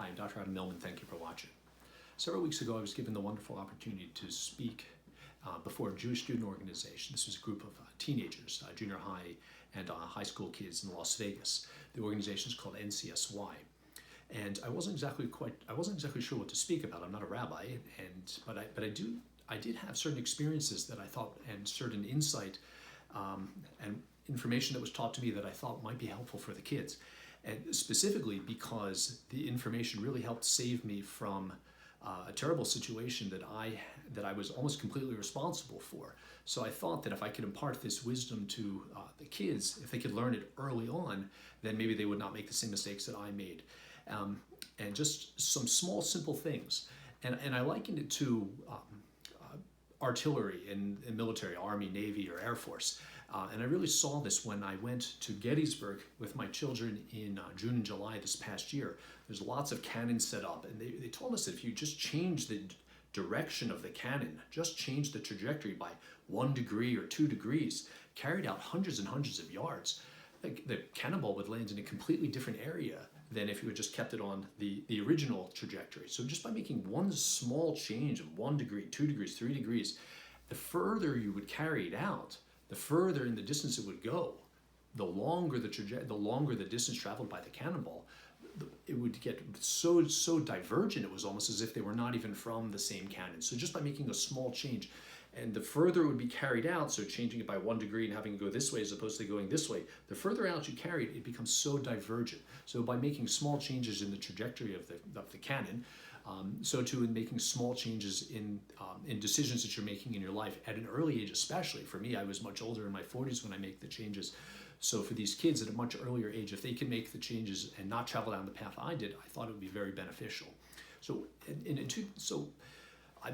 Hi, I'm Dr. Adam Millman. Thank you for watching. Several weeks ago, I was given the wonderful opportunity to speak before a Jewish student organization. This was a group of teenagers, junior high and high school kids in Las Vegas. The organization is called NCSY. And I wasn't exactly sure what to speak about. I'm not a rabbi, but I did have certain experiences that I thought, and certain insight and information that was taught to me that I thought might be helpful for the kids. And specifically because the information really helped save me from a terrible situation that I was almost completely responsible for. So I thought that if I could impart this wisdom to the kids, if they could learn it early on, then maybe they would not make the same mistakes that I made. And just some small, simple things. And I likened it to artillery in military, Army, Navy, or Air Force. And I really saw this when I went to Gettysburg with my children in June and July this past year. There's lots of cannons set up, and they told us that if you just change the direction of the cannon, just change the trajectory by 1 degree or 2 degrees, carried out hundreds and hundreds of yards, the cannonball would land in a completely different area than if you had just kept it on the original trajectory. So just by making one small change of 1 degree, 2 degrees, 3 degrees, the further you would carry it out, the further in the distance it would go, the longer the distance traveled by the cannonball, it would get so divergent, it was almost as if they were not even from the same cannon. So just by making a small change, and the further it would be carried out, so changing it by 1 degree and having it go this way as opposed to going this way, the further out you carry it, it becomes so divergent. So by making small changes in the trajectory of the cannon, so too in making small changes in decisions that you're making in your life at an early age, especially. For me, I was much older, in my 40s, when I make the changes. So for these kids at a much earlier age, if they can make the changes and not travel down the path I did, I thought it would be very beneficial. So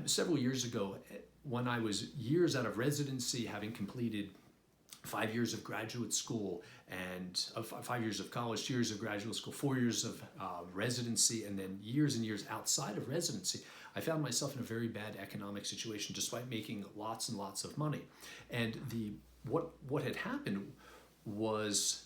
several years ago, when I was years out of residency, having completed 5 years of graduate school and 5 years of college, 2 years of graduate school, 4 years of residency, and then years and years outside of residency, I found myself in a very bad economic situation despite making lots and lots of money. And what had happened was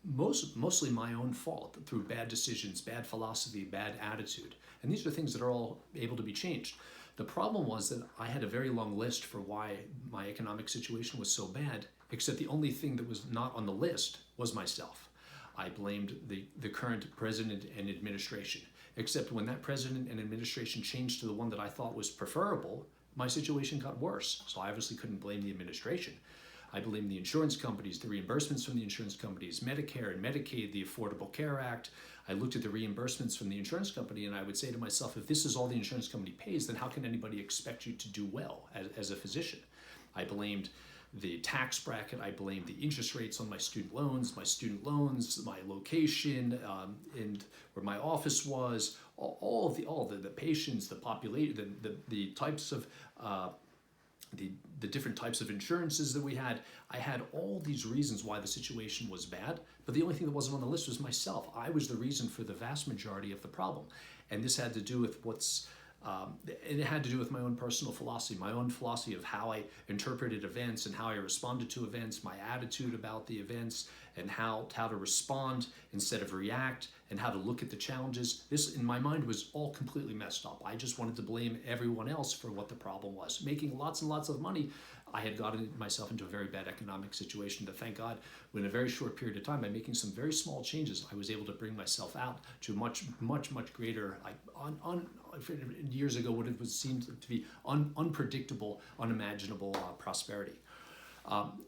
mostly my own fault through bad decisions, bad philosophy, bad attitude. And these are things that are all able to be changed. The problem was that I had a very long list for why my economic situation was so bad, except the only thing that was not on the list was myself. I blamed the current president and administration, except when that president and administration changed to the one that I thought was preferable, my situation got worse. So I obviously couldn't blame the administration. I blamed the insurance companies, the reimbursements from the insurance companies, Medicare and Medicaid, the Affordable Care Act. I looked at the reimbursements from the insurance company and I would say to myself, if this is all the insurance company pays, then how can anybody expect you to do well as a physician? I blamed the tax bracket, I blamed the interest rates on my student loans, my location, and where my office was, all the patients, the population, the types of the different types of insurances that we had. I had all these reasons why the situation was bad, but the only thing that wasn't on the list was myself. I was the reason for the vast majority of the problem. And this had to do with it had to do with my own personal philosophy of how I interpreted events and how I responded to events, my attitude about the events, and how to respond instead of react, and how to look at the challenges. This, in my mind, was all completely messed up. I just wanted to blame everyone else for what the problem was. Making lots and lots of money, I had gotten myself into a very bad economic situation that, thank God, in a very short period of time, by making some very small changes, I was able to bring myself out to much greater, years ago, what it was seemed to be unpredictable, unimaginable prosperity.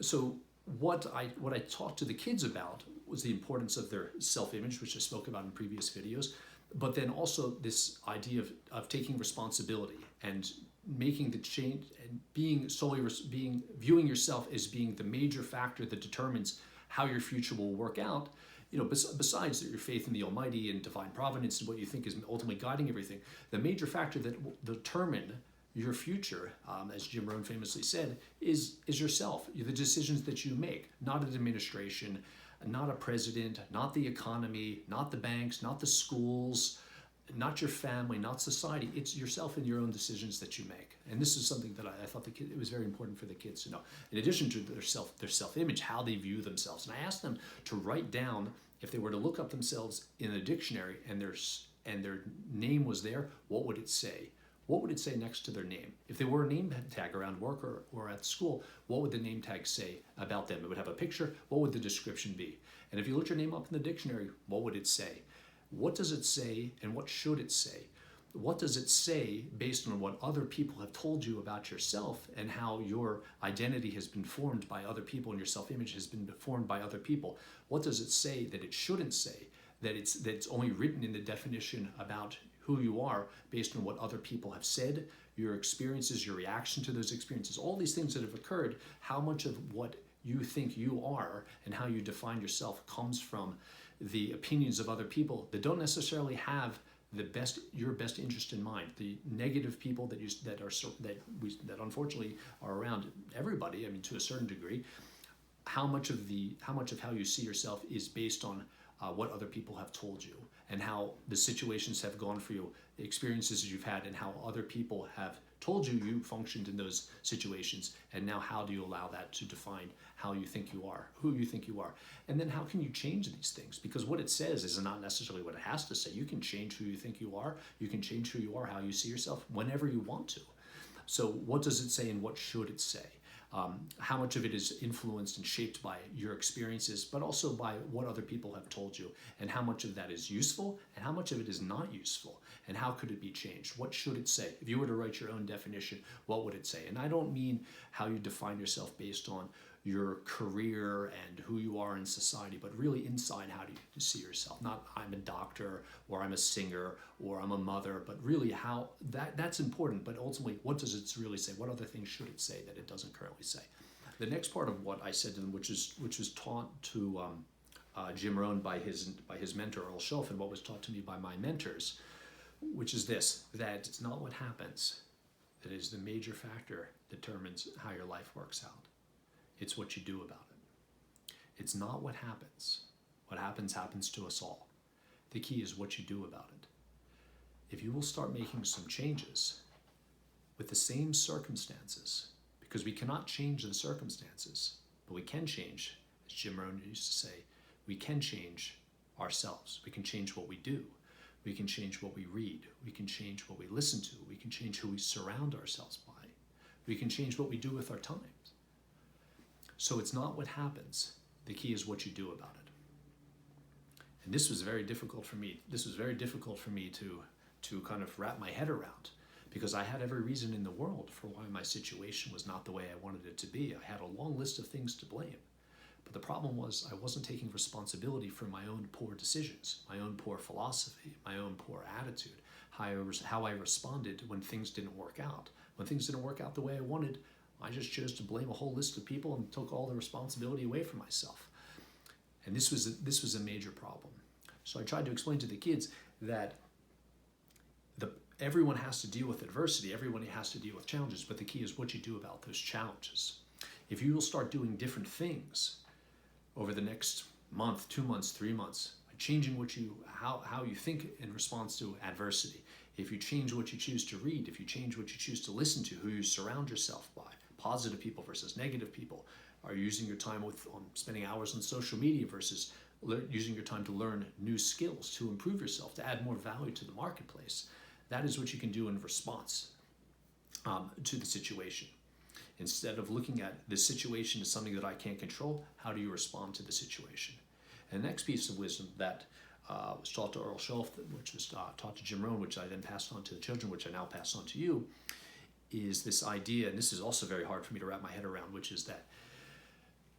So what I talked to the kids about was the importance of their self-image, which I spoke about in previous videos, but then also this idea of taking responsibility and making the change and viewing yourself as being the major factor that determines how your future will work out. You know, besides your faith in the Almighty and divine providence and what you think is ultimately guiding everything, the major factor that will determine your future, as Jim Rohn famously said, is yourself, the decisions that you make, not an administration, not a president, not the economy, not the banks, not the schools, not your family, not society. It's yourself and your own decisions that you make. And this is something that I thought it was very important for the kids to know. In addition to their self-image, how they view themselves. And I asked them to write down, if they were to look up themselves in a dictionary and and their name was there, what would it say? What would it say next to their name? If there were a name tag around work or at school, what would the name tag say about them? It would have a picture. What would the description be? And if you looked your name up in the dictionary, what would it say? What does it say and what should it say? What does it say based on what other people have told you about yourself and how your identity has been formed by other people and your self-image has been formed by other people? What does it say that it shouldn't say? That it's only written in the definition about who you are based on what other people have said, your experiences, your reaction to those experiences, all these things that have occurred, how much of what you think you are and how you define yourself comes from the opinions of other people that don't necessarily have your best interest in mind. The negative people that unfortunately are around everybody, I mean, to a certain degree, how much of how you see yourself is based on what other people have told you and how the situations have gone for you, the experiences that you've had, and how other people have told you functioned in those situations, and now how do you allow that to define how you think you are, who you think you are, and then how can you change these things? Because what it says is not necessarily what it has to say. You can change who you think you are. You can change who you are, how you see yourself, whenever you want to. So what does it say and what should it say? How much of it is influenced and shaped by your experiences, but also by what other people have told you, and how much of that is useful and how much of it is not useful, and how could it be changed? What should it say? If you were to write your own definition, what would it say? And I don't mean how you define yourself based on your career and who you are in society, but really inside, how do you see yourself? Not I'm a doctor or I'm a singer or I'm a mother, but really how that's important. But ultimately, what does it really say? What other things should it say that it doesn't currently say? The next part of what I said to them, which was taught to Jim Rohn by his mentor Earl Shoaff, and what was taught to me by my mentors, which is this: that it's not what happens that is the major factor that determines how your life works out. It's what you do about it. It's not what happens. What happens to us all. The key is what you do about it. If you will start making some changes with the same circumstances, because we cannot change the circumstances, but we can change, as Jim Rohn used to say, we can change ourselves. We can change what we do. We can change what we read. We can change what we listen to. We can change who we surround ourselves by. We can change what we do with our time. So it's not what happens. The key is what you do about it. And this was very difficult for me. This was very difficult for me to kind of wrap my head around, because I had every reason in the world for why my situation was not the way I wanted it to be. I had a long list of things to blame. But the problem was I wasn't taking responsibility for my own poor decisions, my own poor philosophy, my own poor attitude, how I responded when things didn't work out. When things didn't work out the way I wanted, I just chose to blame a whole list of people and took all the responsibility away from myself. And this was a major problem. So I tried to explain to the kids that everyone has to deal with adversity, everyone has to deal with challenges, but the key is what you do about those challenges. If you will start doing different things over the next month, 2 months, 3 months, changing how you think in response to adversity, if you change what you choose to read, if you change what you choose to listen to, who you surround yourself by, positive people versus negative people, are you using your time on spending hours on social media versus using your time to learn new skills, to improve yourself, to add more value to the marketplace? That is what you can do in response to the situation. Instead of looking at the situation as something that I can't control, how do you respond to the situation? And the next piece of wisdom that was taught to Earl Shoaff, which was taught to Jim Rohn, which I then passed on to the children, which I now pass on to you, is this idea, and this is also very hard for me to wrap my head around, which is that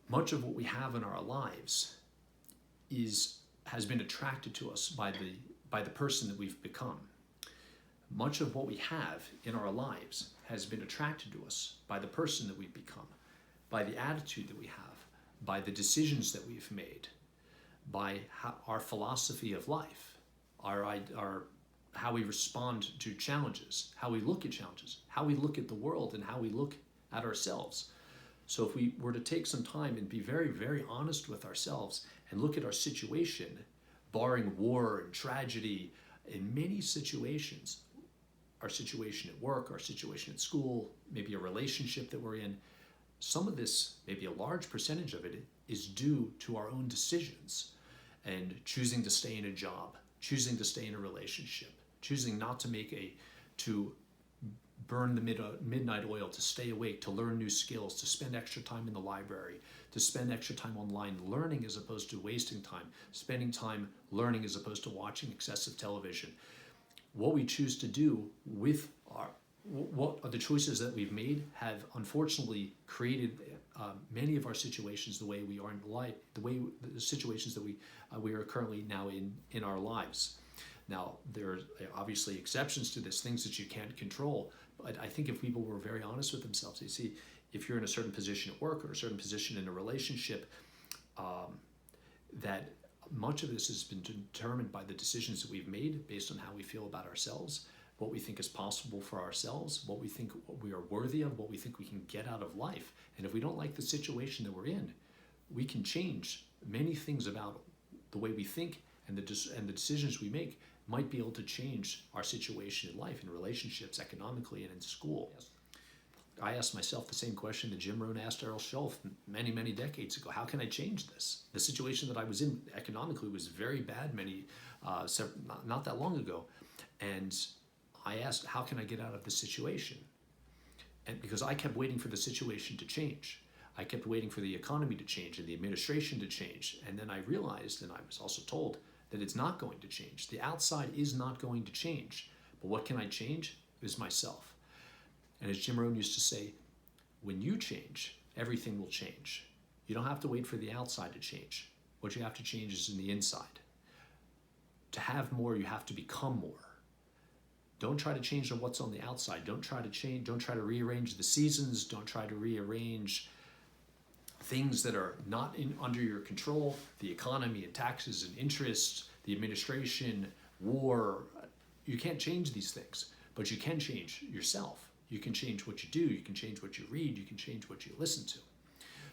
much of what we have in our lives has been attracted to us by the person that we've become. Much of what we have in our lives has been attracted to us by the person that we've become, by the attitude that we have, by the decisions that we've made, by our philosophy of life, how we respond to challenges, how we look at challenges, how we look at the world, and how we look at ourselves. So if we were to take some time and be very, very honest with ourselves and look at our situation, barring war and tragedy, in many situations, our situation at work, our situation at school, maybe a relationship that we're in, some of this, maybe a large percentage of it, is due to our own decisions and choosing to stay in a job, choosing to stay in a relationship, choosing not to burn the midnight oil, to stay awake, to learn new skills, to spend extra time in the library, to spend extra time online learning as opposed to wasting time, spending time learning as opposed to watching excessive television. What we choose to do with what are the choices that we've made have unfortunately created many of our situations the way we are in life, the situations that we are currently now in our lives. Now, there are obviously exceptions to this, things that you can't control, but I think if people were very honest with themselves, they see if you're in a certain position at work or a certain position in a relationship, that much of this has been determined by the decisions that we've made based on how we feel about ourselves, what we think is possible for ourselves, what we think we are worthy of, what we think we can get out of life. And if we don't like the situation that we're in, we can change many things about the way we think, and the decisions we make might be able to change our situation in life, in relationships, economically, and in school. Yes. I asked myself the same question that Jim Rohn asked Earl Shoaff many, many decades ago. How can I change this? The situation that I was in economically was very bad not that long ago. And I asked, how can I get out of this situation? And because I kept waiting for the situation to change. I kept waiting for the economy to change and the administration to change. And then I realized, and I was also told, that it's not going to change. The outside is not going to change. But what can I change? Is myself. And as Jim Rohn used to say, when you change, everything will change. You don't have to wait for the outside to change. What you have to change is in the inside. To have more, you have to become more. Don't try to change what's on the outside. Don't try to rearrange the seasons. Don't try to rearrange things that are not under your control, the economy and taxes and interest, the administration, war. You can't change these things, but you can change yourself. You can change what you do. You can change what you read. You can change what you listen to.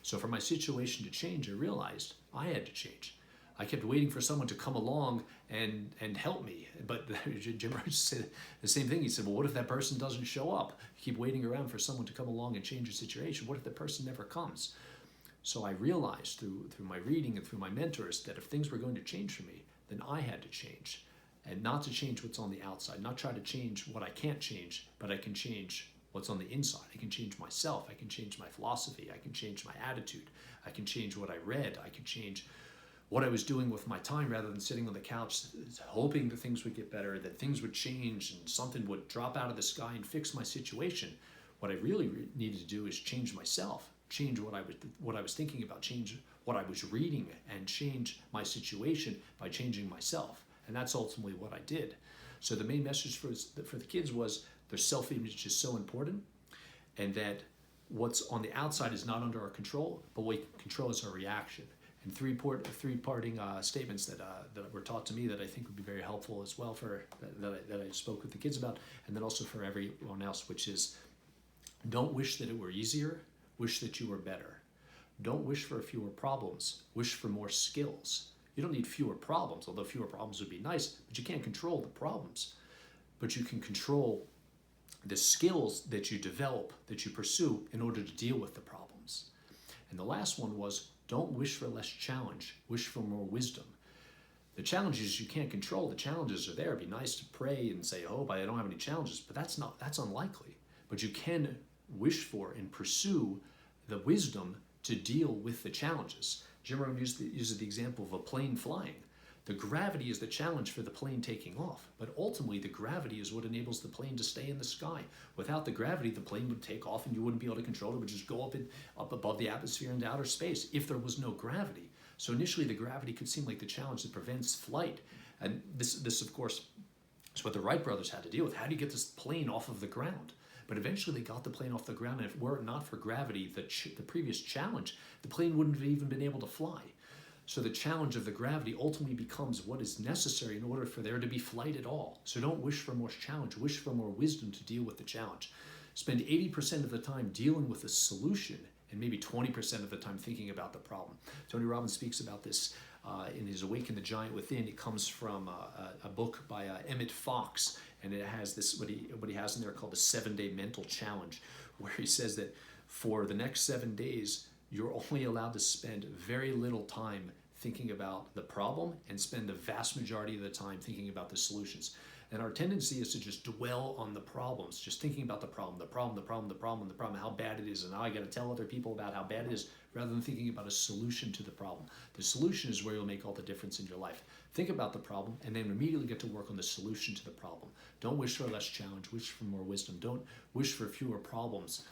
So for my situation to change, I realized I had to change. I kept waiting for someone to come along and help me. But Jim Rohn said the same thing. He said, well, what if that person doesn't show up? You keep waiting around for someone to come along and change your situation. What if the person never comes? So I realized through my reading and through my mentors that if things were going to change for me, then I had to change. And not to change what's on the outside, not try to change what I can't change, but I can change what's on the inside. I can change myself. I can change my philosophy. I can change my attitude. I can change what I read. I can change what I was doing with my time rather than sitting on the couch hoping that things would get better, that things would change and something would drop out of the sky and fix my situation. What I really needed to do is change myself, change what I was thinking about, change what I was reading, and change my situation by changing myself. And that's ultimately what I did. So the main message for the kids was their self-image is so important, and that what's on the outside is not under our control, but what we control is our reaction. And three parting statements that were taught to me that I think would be very helpful as well that I spoke with the kids about, and then also for everyone else, which is, don't wish that it were easier, wish that you were better. Don't wish for fewer problems, wish for more skills. You don't need fewer problems, although fewer problems would be nice, but you can't control the problems. But you can control the skills that you develop, that you pursue in order to deal with the problems. And the last one was, don't wish for less challenge, wish for more wisdom. The challenges you can't control, the challenges are there. It'd be nice to pray and say, oh, I don't have any challenges, but that's unlikely. But you can wish for and pursue the wisdom to deal with the challenges. Jim Rohn uses the example of a plane flying. The gravity is the challenge for the plane taking off, but ultimately the gravity is what enables the plane to stay in the sky. Without the gravity, the plane would take off and you wouldn't be able to control it. It would just go up above the atmosphere into outer space if there was no gravity. So initially the gravity could seem like the challenge that prevents flight. And this of course, is what the Wright brothers had to deal with. How do you get this plane off of the ground? But eventually they got the plane off the ground, and if it were not for gravity, the previous challenge, the plane wouldn't have even been able to fly. So the challenge of the gravity ultimately becomes what is necessary in order for there to be flight at all. So don't wish for more challenge, wish for more wisdom to deal with the challenge. Spend 80% of the time dealing with the solution and maybe 20% of the time thinking about the problem. Tony Robbins speaks about this in his Awaken the Giant Within. It comes from a book by Emmett Fox, and it has this what he has in there called the 7-day mental challenge, where he says that for the next 7 days, you're only allowed to spend very little time thinking about the problem and spend the vast majority of the time thinking about the solutions. And our tendency is to just dwell on the problems, just thinking about the problem, how bad it is, and now I got to tell other people about how bad it is, rather than thinking about a solution to the problem. The solution is where you'll make all the difference in your life. Think about the problem and then immediately get to work on the solution to the problem. Don't wish for less challenge, wish for more wisdom. Don't wish for fewer problems,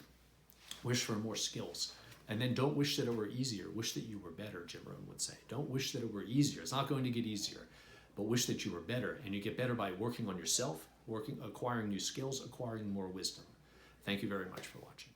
wish for more skills. And then don't wish that it were easier, wish that you were better, Jim Rohn would say. Don't wish that it were easier. It's not going to get easier, but wish that you were better. And you get better by working on yourself, acquiring new skills, acquiring more wisdom. Thank you very much for watching.